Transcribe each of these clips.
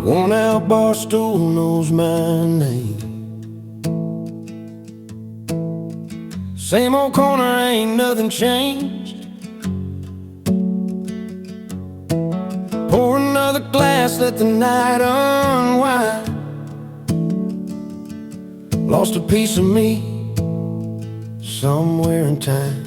worn out bar stool knows my name. Same old corner, ain't nothing changed. Pour another glass, let the night unwind. Lost a piece of me somewhere in time.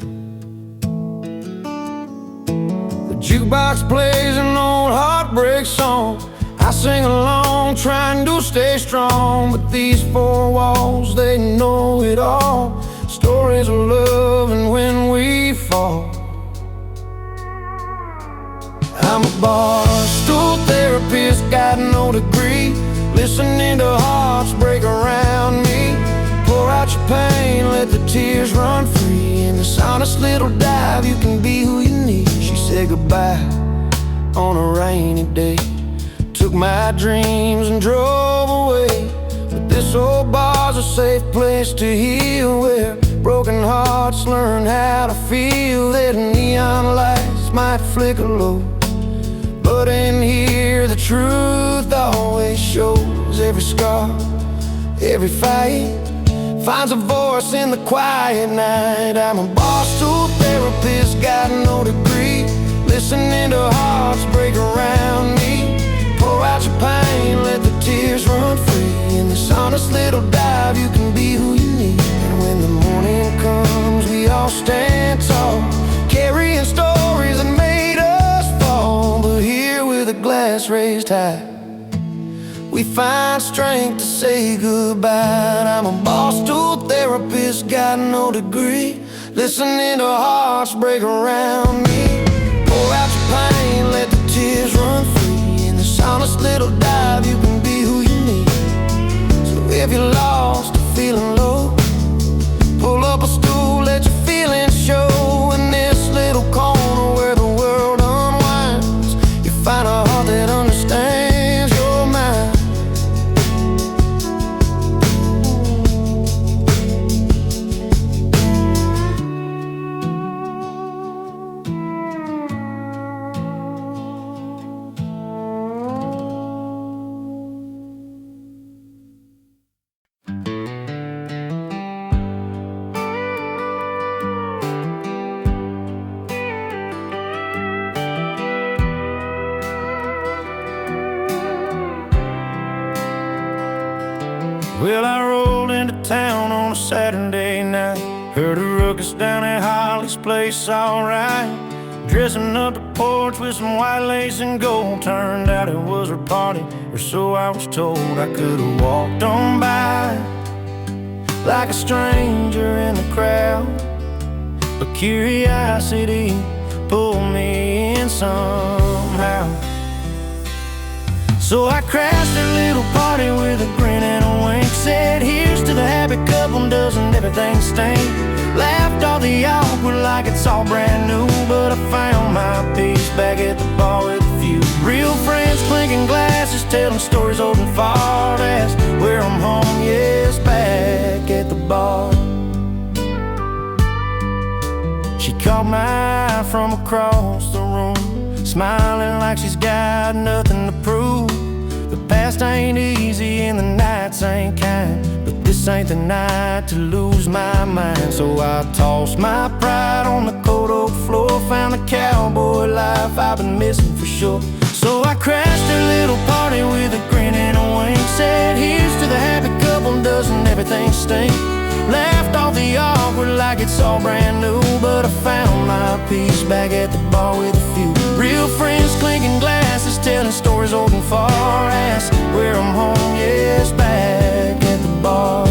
The jukebox plays an old heartbreak song. I sing along, trying to stay strong. But these four walls, they know it all. Stories of love and when we fall. I'm a bar stool therapist, got no degree. Listening to hearts break around me. Pour out your pain, let the tears run free. In this honest little dive, you can be who you need. She said goodbye on a rainy day, took my dreams and drove away. But this old bar's a safe place to heal, where broken hearts learn how to feel. That neon lights might flicker low, but in here the truth always shows. Every scar, every fight finds a voice in the quiet night. I'm a bar stool therapist, got no degree. Listening to hearts break around me. Pour out your pain, let the tears run free. In this honest little dive, you can be who you need. And when the morning comes, we all stand tall, carrying stories that made us fall. But here with a glass raised high, we find strength to say goodbye. I'm a bar stool therapist, got no degree. Listening to hearts break around me. Pour out your pain, let the tears run free. In this honest little dive, you can be who you need. So if you're lost or feeling low, pull up a stool, let your feelings show. In this little corner where the world unwinds, you find a heart that understands your mind. Well, I rolled into town on a Saturday night, heard a ruckus down at Holly's place, alright. Dressing up the porch with some white lace and gold. Turned out it was her party, or so I was told. I could've walked on by like a stranger in the crowd, but curiosity pulled me in somehow. So I crashed her little party with a grin and a wink. Said here's to the happy couple, doesn't everything stink? Laughed all the awkward like it's all brand new. But I found my peace back at the bar with a few real friends, clinking glasses, telling stories old and far. That's where I'm home, yes, back at the bar. She caught my eye from across the room, smiling like she's got nothing to prove. The past ain't easy and the nights ain't kind, but this ain't the night to lose my mind. So I tossed my pride on the cold oak floor, found the cowboy life I've been missing for sure. So I crashed her little party with a grin and a wink. Said here's to the happy couple, doesn't everything stink? Laughed off the awkward like it's all brand new. But I found my peace back at the bar with a few real friends, clinking glasses, telling stories old and far. That's where I'm home, yes, back at the bar.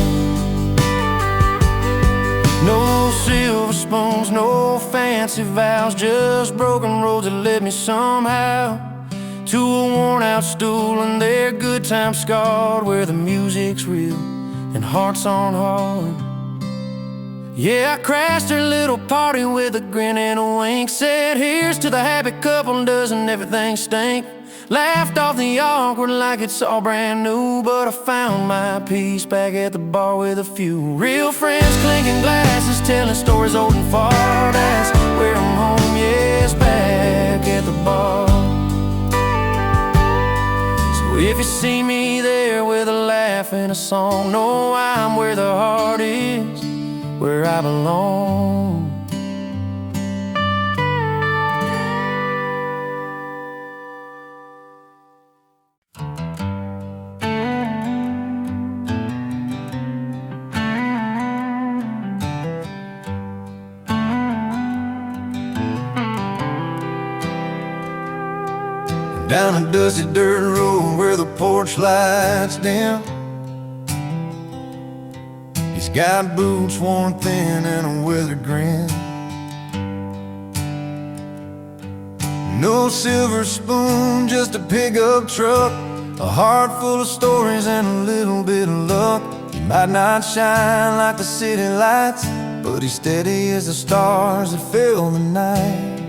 No silver spoons, no fancy vows, just broken roads that led me somehow to a worn out stool and their good times scarred, where the music's real and hearts on hard. Yeah, I crashed her little party with a grin and a wink. Said here's to the happy couple, doesn't everything stink? Laughed off the awkward like it's all brand new. But I found my peace back at the bar with a few real friends, clinking glasses, telling stories old and far. That's where I'm home, yes, back at the bar. So If you see me there with a laugh and a song, know I'm where the heart is, where I belong. Down a dusty dirt road where the porch lights dim, he's got boots worn thin and a weathered grin. No silver spoon, just a pickup truck, a heart full of stories and a little bit of luck. He might not shine like the city lights, but he's steady as the stars that fill the night.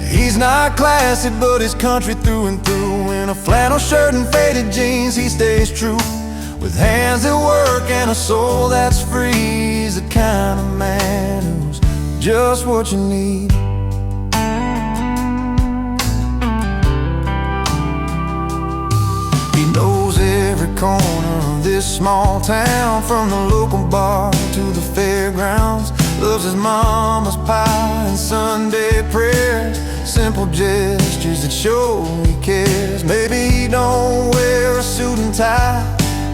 He's not classy, but he's country through and through. In a flannel shirt and faded jeans, he stays true. With hands that work and a soul that's free, he's the kind of man who's just what you need. He knows every corner of this small town, from the local bar to the fairgrounds. Loves his mama's pie and Sunday prayers, simple gestures that show he cares. Maybe he don't wear a suit and tie,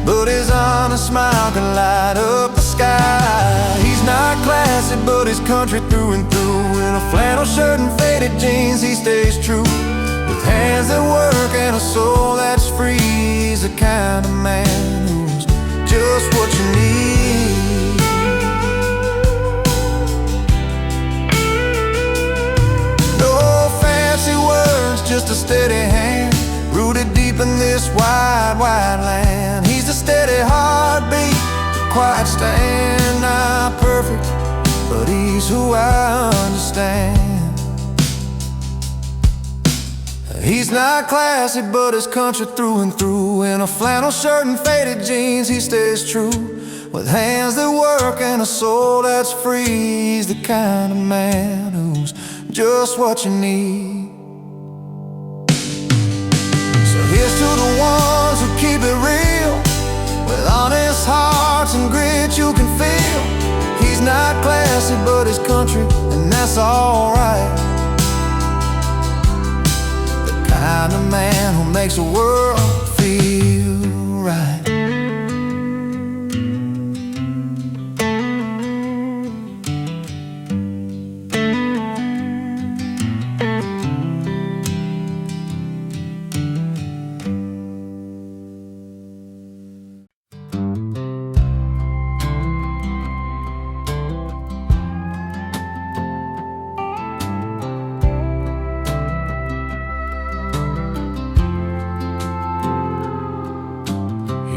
but his honest smile can light up the sky. He's not classy, but he's country through and through. In a flannel shirt and faded jeans, he stays true. With hands that work and a soul that's free, he's the kind of man who's just what you need. Just a steady hand, rooted deep in this wide, wide land. He's a steady heartbeat, a quiet stand. Not perfect, but he's who I understand. He's not classy, but he's country through and through. In a flannel shirt and faded jeans, he stays true. With hands that work and a soul that's free, he's the kind of man who's just what you need. Here's to the ones who keep it real, with honest hearts and grit you can feel. He's not classy, but he's country, and that's alright. The kind of man who makes the world feel right.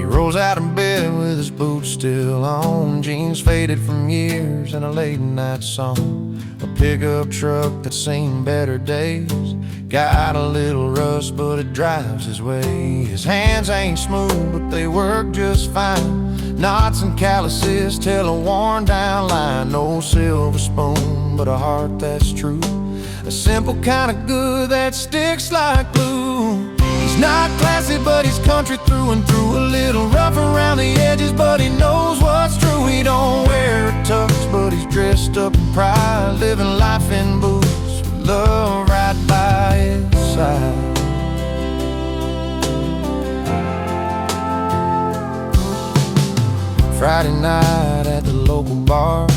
Rolls out of bed with his boots still on, jeans faded from years and a late night song. A pickup truck that's seen better days, got a little rust but it drives his way. His hands ain't smooth but they work just fine, knots and calluses tell a worn down line. No silver spoon but a heart that's true, a simple kind of good that sticks like glue. He's not classy, but he's country through and through. A little rough around the edges, but he knows what's true. He don't wear a tux, but he's dressed up in pride, living life in boots with love right by his side. Friday night at the local bar,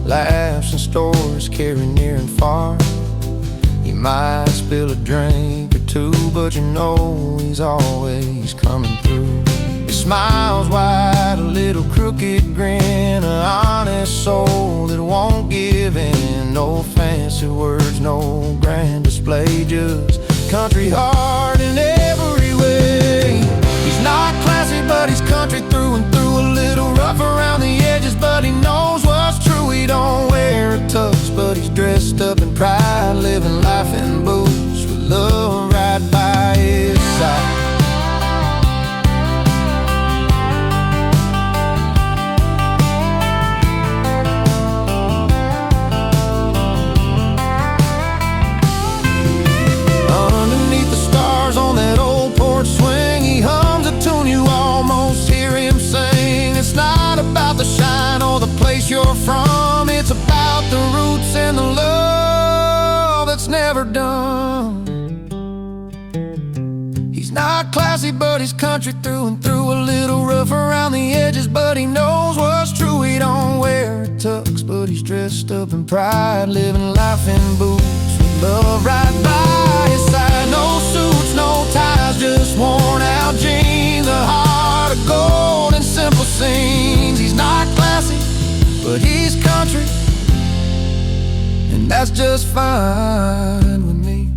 laughs and stories carry near and far. He might spill a drink or two, but you know he's always coming through. His smile's wide, a little crooked grin, an honest soul that won't give in. No fancy words, no grand display, just country heart in every way. He's not classy, but he's country through and through. A little rough around the edges, but he knows what's true. He don't wear a tux, but he's dressed up in pride, living life in boots with love right by his side. Underneath the stars not classy, but he's country through and through. A little rough around the edges, but he knows what's true. He don't wear a tux, but he's dressed up in pride, living life in boots with love right by his side. No suits, no ties, just worn out jeans, a heart of gold and simple scenes. He's not classy, but he's country, and that's just fine with me.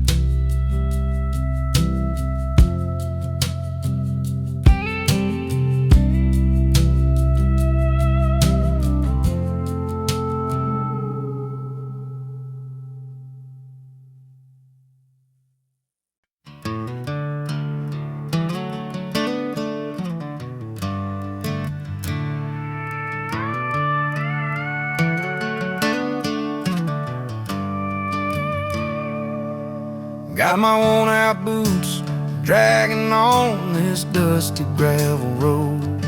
Got my worn out boots dragging on this dusty gravel road.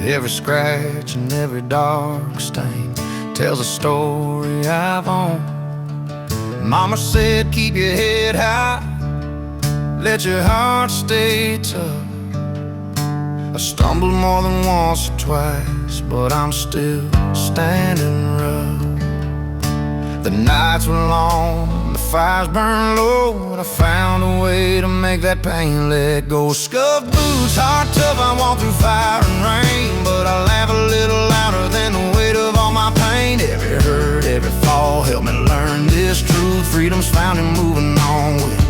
Every scratch and every dark stain tells a story I've owned. Mama said keep your head high, let your heart stay tough. I stumbled more than once or twice, but I'm still standing rough. The nights were long, the fires burned low, and I found a way to make that pain let go. Scuffed boots, heart tough, I walk through fire and rain, but I laugh a little louder than the weight of all my pain. Every hurt, every fall helped me learn this truth. Freedom's found in moving on with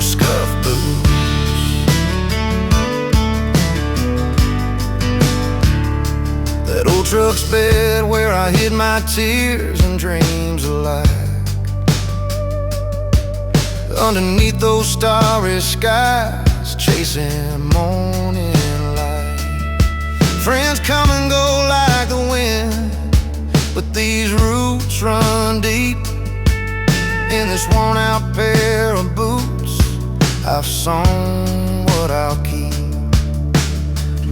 scuffed boots. That old truck's bed where I hid my tears and dreams alike. Underneath those starry skies, chasing morning light. Friends come and go like the wind, but these roots run deep. In this worn out pair of boots, I've sown what I'll keep.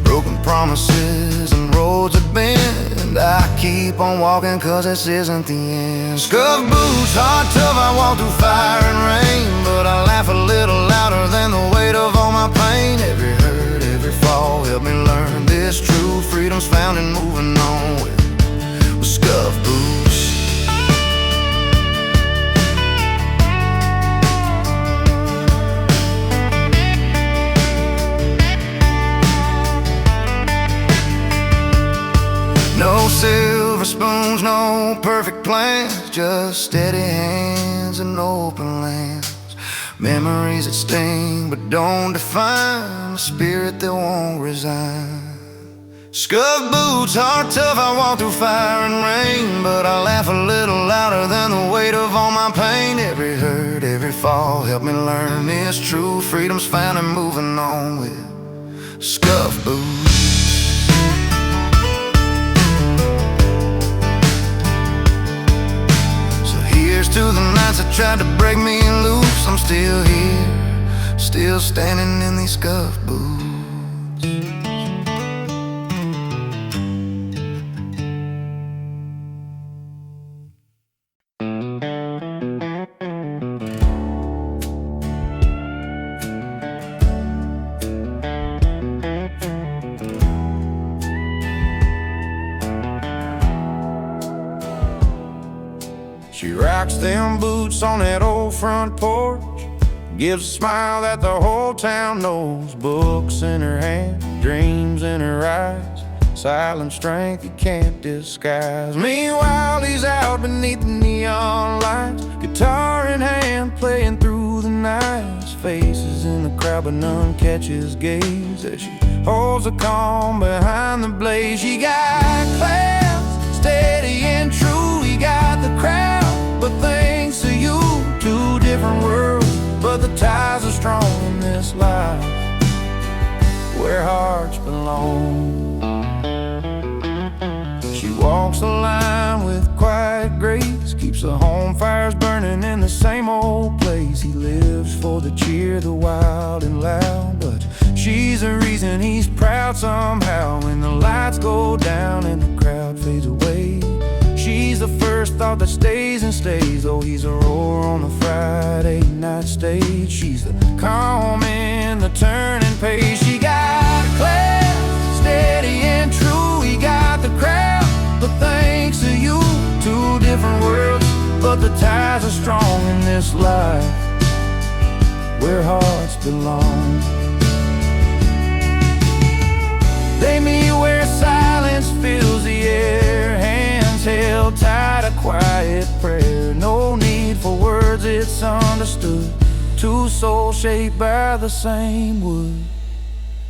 Broken promises and roads that bend, I keep on walking cause this isn't the end. Scuffed boots, heart tough, I walk through fire and rain, but I laugh a little louder than the weight of all my pain. Every hurt, every fall helped me learn this true. Freedom's found in moving on with scuffed boots. No silver spoons, no perfect plans, just steady hands and open lands. Memories that sting but don't define, a spirit that won't resign. Scuffed boots, heart tough, I walk through fire and rain, but I laugh a little louder than the weight of all my pain. Every hurt, every fall helped me learn this true. Freedom's found in moving on with scuffed boots. Here's to the nights that tried to break me loose. I'm still here, still standing in these scuffed boots. She rocks them boots on that old front porch, gives a smile that the whole town knows. Books in her hand, dreams in her eyes, silent strength you can't disguise. Meanwhile he's out beneath the neon lights, guitar in hand, playing through the night. Faces in the crowd but none catch his gaze as she holds the calm behind the blaze. She got class, steady and true. He got the crowd, but thanks to you, two different worlds, but the ties are strong in this life where hearts belong. She walks the line with quiet grace, keeps the home fires burning in the same old place. He lives for the cheer, the wild and loud, but she's the reason he's proud somehow. When the lights go down and the crowd fades away, she's He's the first thought that stays and stays, though he's a roar on the Friday night stage. She's the calm in the turning page. She got a class, steady and true. He got the crowd, but thanks to you, two different worlds, but the ties are strong in this life where hearts belong. They meet where silence fills the air, hands held tight, a quiet prayer. No need for words, it's understood. Two souls shaped by the same wood.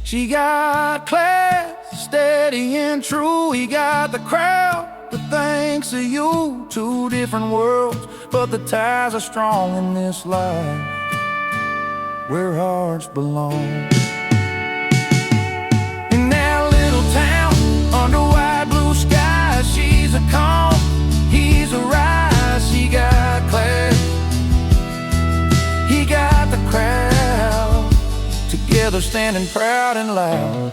She got class, steady and true. He got the crowd, but thanks to you, two different worlds, but the ties are strong in this life where hearts belong. Under wide blue skies, she's a calm, he's a rise. He got class, he got the crowd, together standing proud and loud.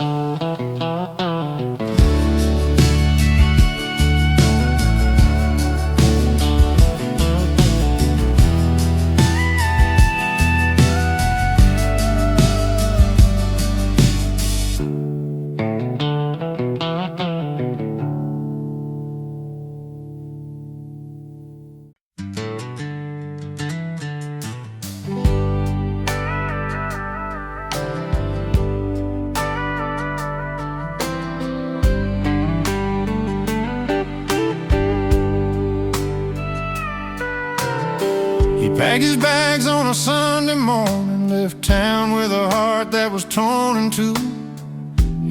Packed his bags on a Sunday morning, left town with a heart that was torn in two.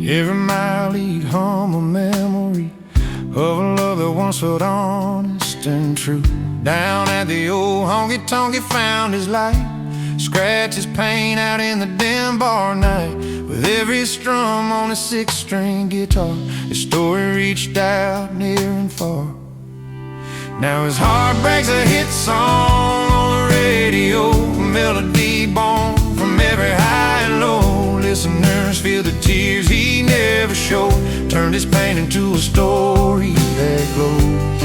Every mile he'd hum a memory of a love that once felt honest and true. Down at the old honky-tonk he found his light, scratched his pain out in the dim bar night. With every strum on his six-string guitar, his story reached out near and far. Now his heartbreak's a hit song on the radio, a melody born from every high and low. Listeners feel the tears he never showed, turned his pain into a story that glows.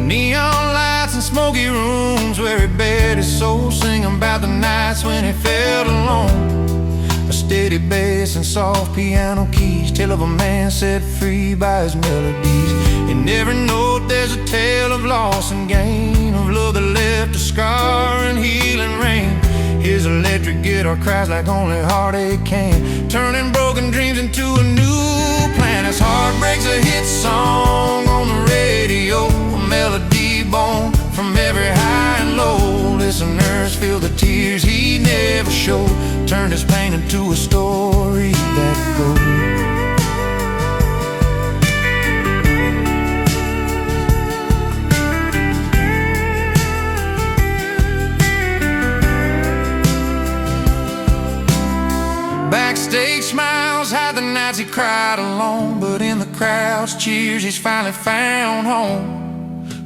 Neon lights and smoky rooms where he bared his soul, singing about the nights when he felt alone. A steady bass and soft piano keys, tale of a man set free by his melodies. In every note there's a tale of loss and gain, of love that left a scar and healing rain. His electric guitar cries like only heartache can, turning broken dreams into a new plan. His heartbreak's a hit song on the radio, a melody born from every high and low. Listeners feel the tears he never showed, turned his pain into a story that goes. Backstage smiles hide the nights he cried alone, but in the crowd's cheers he's finally found home.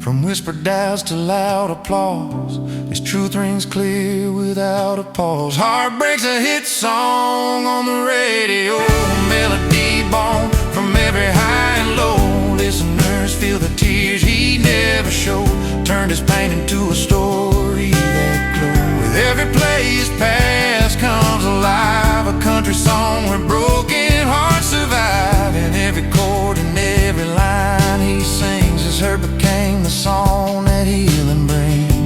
From whispered doubts to loud applause, his truth rings clear without a pause. Heartbreak's a hit song on the radio, a melody born from every high and low. Listeners feel the tears he never showed, turned his pain into a story that glows. With every play his past comes alive, a country song where broken hearts survive. And every chord and every line he sings, his hurt became the song that healing brings.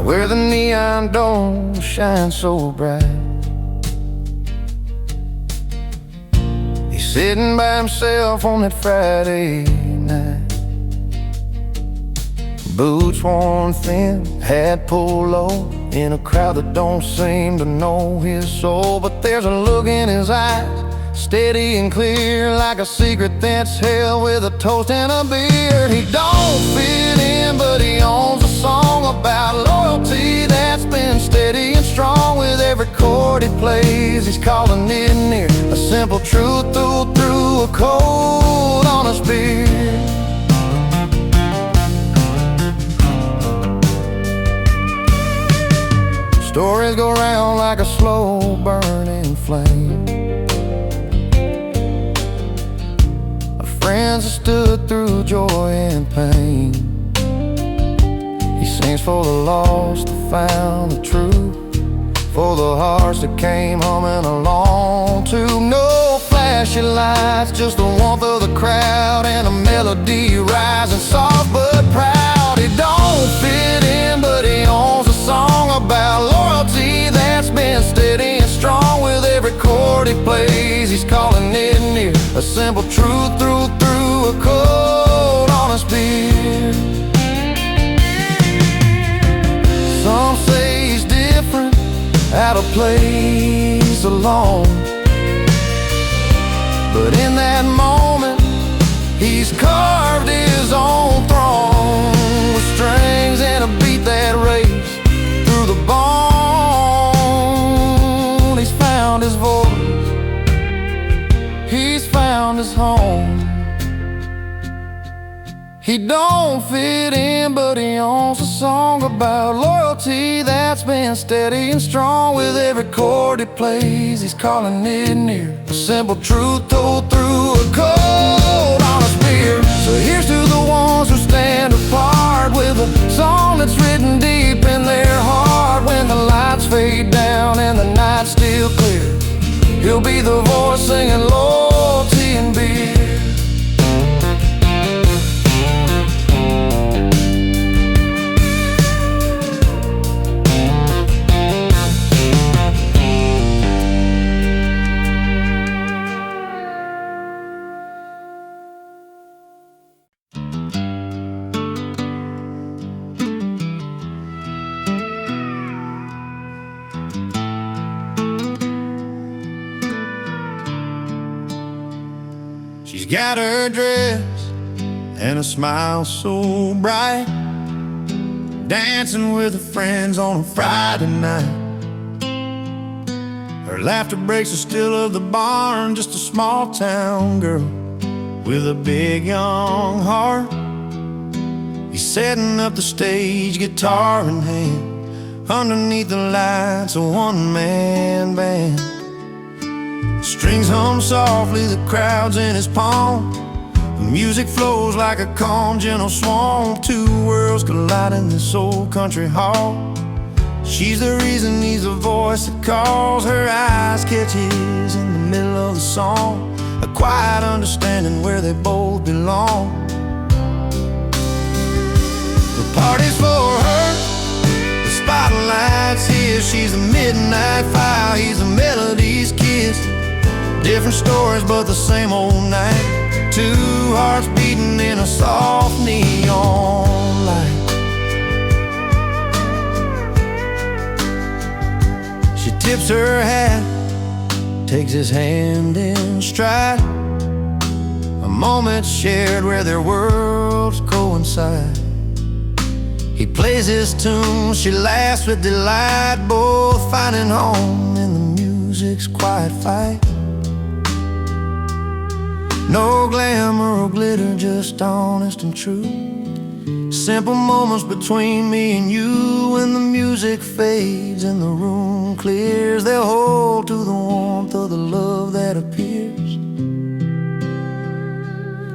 Where the neon dome shines so bright, he's sitting by himself on that Friday night. boots worn thin, hat pulled low, in a crowd that don't seem to know his soul. But there's a look in his eyes, steady and clear, like a secret that's held with a toast and a beer. He don't fit in, but he owns a song about loyalty that's been steady and strong. With every chord he plays, he's calling it near, a simple truth through a cold, honest beer. Stories go round like a slow burning flame, friends that stood through joy and pain. He sings for the lost that found the truth, for the hearts that came humming along too. No flashy lights, just the warmth of the crowd and a melody rising soft but proud. He don't fit in, but he owns a song about loyalty that's been steady and strong. With every chord he plays, he's calling it near, a simple truth through a cold, honest beer. Some say he's different, out of place, alone, but in that moment he's carved his own throne, with strings and a beat that race through the bone. He's found his voice, he's found his home. He don't fit in, but he owns a song about loyalty that's been steady and strong. With every chord he plays, he's calling it near, a simple truth told through a cold, honest beer. So here's to the ones who stand apart, with a song that's written deep in their heart. When the lights fade down and the night's still clear, he'll be the voice singing loyalty and beer. She's got her dress and a smile so bright, dancing with her friends on a Friday night. Her laughter breaks the still of the barn, just a small town girl with a big young heart. He's setting up the stage, guitar in hand, underneath the lights, a one-man band. Strings hum softly, the crowd's in his palm. The music flows like a calm, gentle swan. Two worlds collide in this old country hall. She's the reason, he's the voice that calls. Her eyes catch his in the middle of the song, a quiet understanding where they both belong. The party's for her, the spotlight's here. She's the midnight fire, he's the melody's kiss. Different stories, but the same old night. Two hearts beating in a soft neon light. She tips her hat, takes his hand in stride. A moment shared where their worlds coincide. He plays his tune, she laughs with delight, both finding home in the music's quiet fight. No glamour or glitter, just honest and true. Simple moments between me and you. When the music fades and the room clears, they'll hold to the warmth of the love that appears.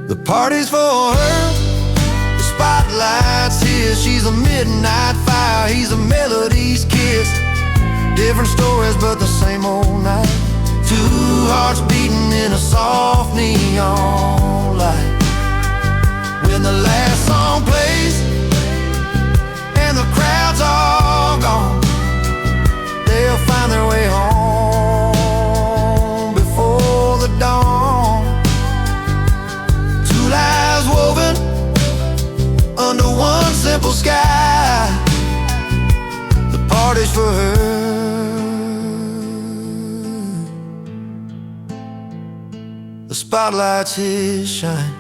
The party's for her, the spotlight's here. She's a midnight fire, he's a melody's kiss. Different stories, but the same old night. Two hearts beating in a soft neon light. When the last song plays and the crowd's all gone, they'll find their way home before the dawn. Two lives woven under one simple sky. spotlights his shine.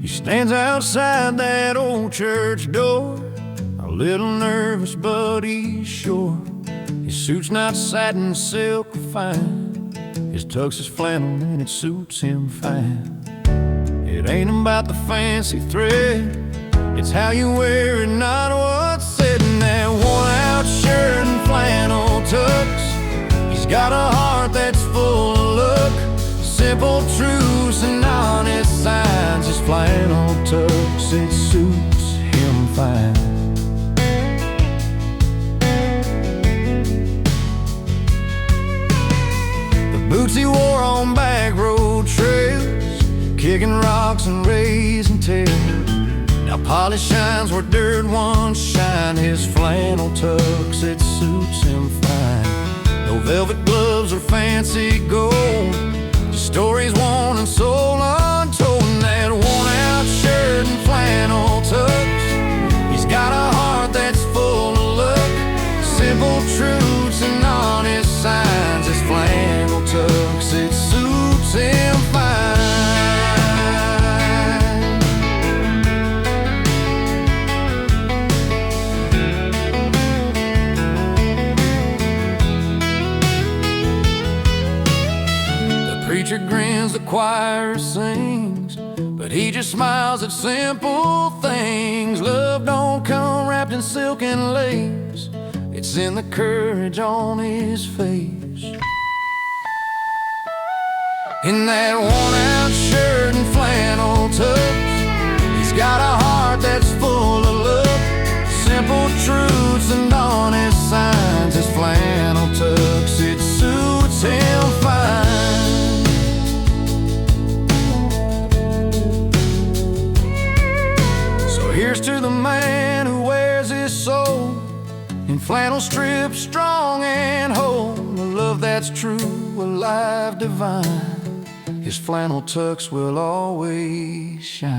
He stands outside that old church door, a little nervous but he's sure. His suit's not satin, silk, or fine. His tux is flannel and it suits him fine. It ain't about the fancy thread, it's how you wear it, not what's said. In that worn-out shirt and flannel tux, he's got a heart that's full of look, simple truths and honest signs. His flannel tux, it suits him fine. Boots he wore on backroad trails, kicking rocks and raising tails. Now polish shines where dirt once shined. His flannel tux, it suits him fine. No velvet gloves or fancy gold, just stories worn and soul untold. In that worn-out shirt and flannel tux, he's got a heart that's full of luck, simple truths and honest signs. His flannel tux, it suits him fine. The preacher grins, the choir sings, but he just smiles at simple things. Love don't come wrapped in silk and lace, it's in the courage on his face. In that worn-out shirt and flannel tux, he's got a heart that's full of love, simple truths and honest signs. His flannel tux, it suits him fine. So here's to the man who wears his soul in flannel strips, strong and whole, a love that's true, alive, divine. His flannel tux will always shine.